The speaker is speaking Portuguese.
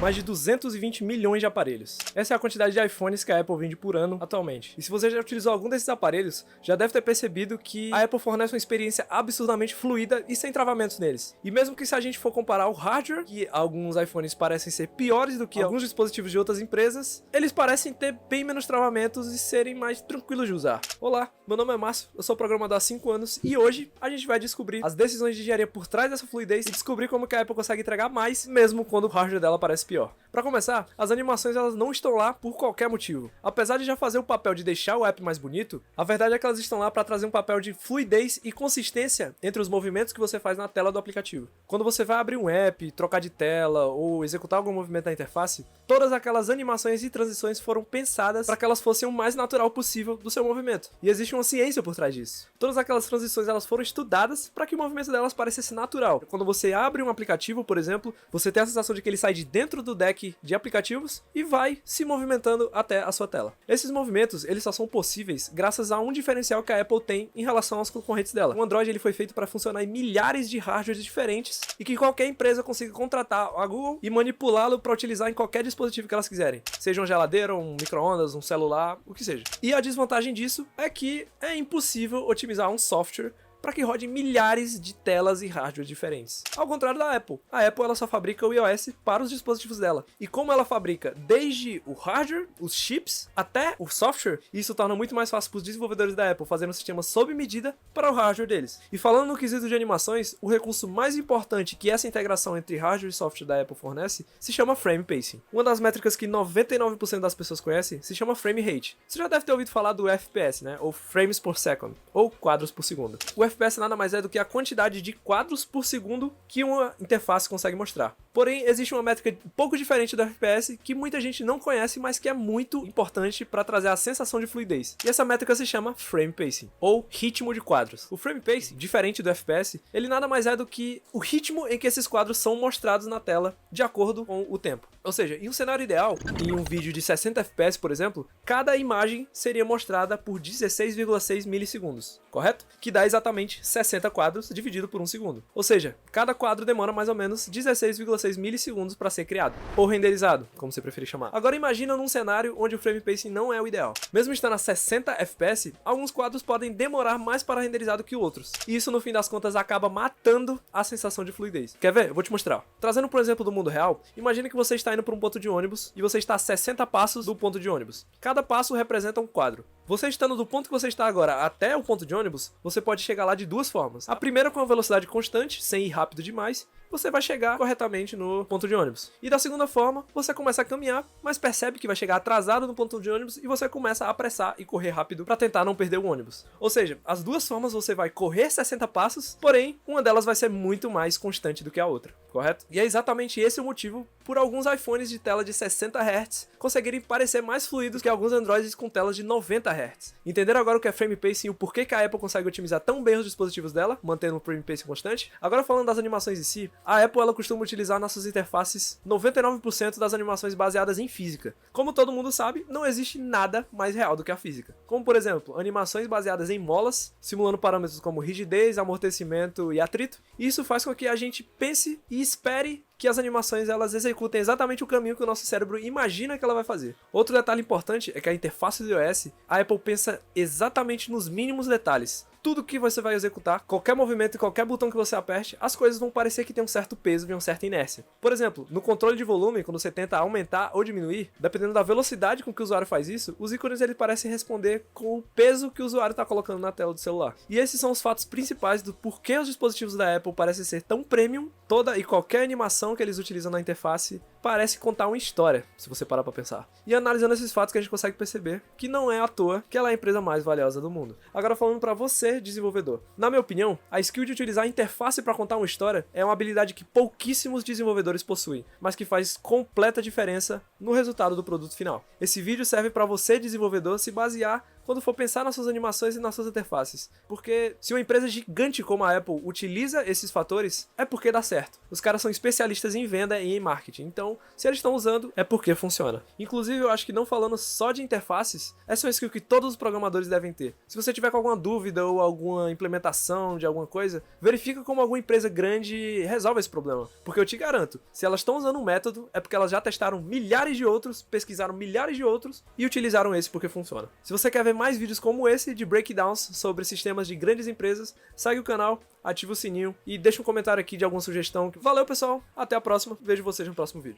mais de 220 milhões de aparelhos. Essa é a quantidade de iPhones que a Apple vende por ano atualmente. E se você já utilizou algum desses aparelhos, já deve ter percebido que a Apple fornece uma experiência absurdamente fluida e sem travamentos neles. E mesmo que se a gente for comparar o hardware, que alguns iPhones parecem ser piores do que alguns dispositivos de outras empresas, eles parecem ter bem menos travamentos e serem mais tranquilos de usar. Olá, meu nome é Márcio, eu sou programador há 5 anos e hoje a gente vai descobrir as decisões de engenharia por trás dessa fluidez e descobrir como que a Apple consegue entregar mais, mesmo quando o hardware dela parece pior. Para começar, as animações elas não estão lá por qualquer motivo. Apesar de já fazer o papel de deixar o app mais bonito, a verdade é que elas estão lá para trazer um papel de fluidez e consistência entre os movimentos que você faz na tela do aplicativo. Quando você vai abrir um app, trocar de tela ou executar algum movimento na interface, todas aquelas animações e transições foram pensadas para que elas fossem o mais natural possível do seu movimento. E existe uma ciência por trás disso. Todas aquelas transições elas foram estudadas para que o movimento delas parecesse natural. Quando você abre um aplicativo, por exemplo, você tem a sensação de que ele sai de dentro do deck de aplicativos e vai se movimentando até a sua tela. Esses movimentos, eles só são possíveis graças a um diferencial que a Apple tem em relação aos concorrentes dela. O Android ele foi feito para funcionar em milhares de hardwares diferentes e que qualquer empresa consiga contratar a Google e manipulá-lo para utilizar em qualquer dispositivo que elas quiserem. Seja uma geladeira, um micro-ondas, um celular, o que seja. E a desvantagem disso é que é impossível otimizar um software para que rode milhares de telas e hardwares diferentes. Ao contrário da Apple. A Apple ela só fabrica o iOS para os dispositivos dela. E como ela fabrica desde o hardware, os chips, até o software, isso torna muito mais fácil para os desenvolvedores da Apple fazerem um sistema sob medida para o hardware deles. E falando no quesito de animações, o recurso mais importante que essa integração entre hardware e software da Apple fornece se chama Frame Pacing. Uma das métricas que 99% das pessoas conhecem se chama Frame Rate. Você já deve ter ouvido falar do FPS, né? Ou Frames per Second, ou quadros por segundo. O FPS nada mais é do que a quantidade de quadros por segundo que uma interface consegue mostrar. Porém, existe uma métrica um pouco diferente do FPS que muita gente não conhece, mas que é muito importante para trazer a sensação de fluidez. E essa métrica se chama Frame Pacing, ou ritmo de quadros. O Frame Pacing, diferente do FPS, ele nada mais é do que o ritmo em que esses quadros são mostrados na tela de acordo com o tempo. Ou seja, em um cenário ideal, em um vídeo de 60 FPS, por exemplo, cada imagem seria mostrada por 16,6 milissegundos, correto? Que dá exatamente 60 quadros dividido por 1 segundo. Ou seja, cada quadro demora mais ou menos 16,6 milissegundos para ser criado, ou renderizado, como você preferir chamar. Agora imagina num cenário onde o frame pacing não é o ideal. Mesmo estando a 60 FPS, alguns quadros podem demorar mais para renderizar do que outros. E isso no fim das contas acaba matando a sensação de fluidez. Quer ver? Eu vou te mostrar. Trazendo por exemplo do mundo real, imagine que você está indo para um ponto de ônibus e você está a 60 passos do ponto de ônibus. Cada passo representa um quadro. Você estando do ponto que você está agora até o ponto de ônibus, você pode chegar lá de duas formas. A primeira com a velocidade constante, sem ir rápido demais, você vai chegar corretamente no ponto de ônibus. E da segunda forma, você começa a caminhar, mas percebe que vai chegar atrasado no ponto de ônibus e você começa a apressar e correr rápido para tentar não perder o ônibus. Ou seja, as duas formas você vai correr 60 passos, porém, uma delas vai ser muito mais constante do que a outra, correto? E é exatamente esse o motivo por alguns iPhones de tela de 60 Hz conseguirem parecer mais fluidos que alguns Androids com telas de 90 Hz. Entenderam agora o que é Frame Pacing e o porquê que a Apple consegue otimizar tão bem os dispositivos dela, mantendo um Frame Pacing constante? Agora falando das animações em si, a Apple ela costuma utilizar nas suas interfaces 99% das animações baseadas em física. Como todo mundo sabe, não existe nada mais real do que a física. Como por exemplo, animações baseadas em molas, simulando parâmetros como rigidez, amortecimento e atrito. Isso faz com que a gente pense e espere que as animações elas executem exatamente o caminho que o nosso cérebro imagina que ela vai fazer. Outro detalhe importante é que a interface do iOS, a Apple pensa exatamente nos mínimos detalhes. Tudo que você vai executar, qualquer movimento e qualquer botão que você aperte, as coisas vão parecer que tem um certo peso e uma certa inércia. Por exemplo, no controle de volume, quando você tenta aumentar ou diminuir, dependendo da velocidade com que o usuário faz isso, os ícones ele parecem responder com o peso que o usuário está colocando na tela do celular. E esses são os fatos principais do porquê os dispositivos da Apple parecem ser tão premium. Toda e qualquer animação que eles utilizam na interface parece contar uma história, se você parar para pensar. E analisando esses fatos que a gente consegue perceber que não é à toa que ela é a empresa mais valiosa do mundo. Agora falando para você, desenvolvedor. Na minha opinião, a skill de utilizar a interface para contar uma história é uma habilidade que pouquíssimos desenvolvedores possuem, mas que faz completa diferença no resultado do produto final. Esse vídeo serve para você, desenvolvedor, se basear quando for pensar nas suas animações e nas suas interfaces. Porque se uma empresa gigante como a Apple utiliza esses fatores, é porque dá certo. Os caras são especialistas em venda e em marketing, então se eles estão usando, é porque funciona. Inclusive, eu acho que não falando só de interfaces, essa é uma skill que todos os programadores devem ter. Se você tiver com alguma dúvida ou alguma implementação de alguma coisa, verifica como alguma empresa grande resolve esse problema. Porque eu te garanto, se elas estão usando um método, é porque elas já testaram milhares de outros, pesquisaram milhares de outros e utilizaram esse porque funciona. Se você quer ver mais vídeos como esse de breakdowns sobre sistemas de grandes empresas, segue o canal, ativa o sininho e deixa um comentário aqui de alguma sugestão. Valeu, pessoal, até a próxima, vejo vocês no próximo vídeo.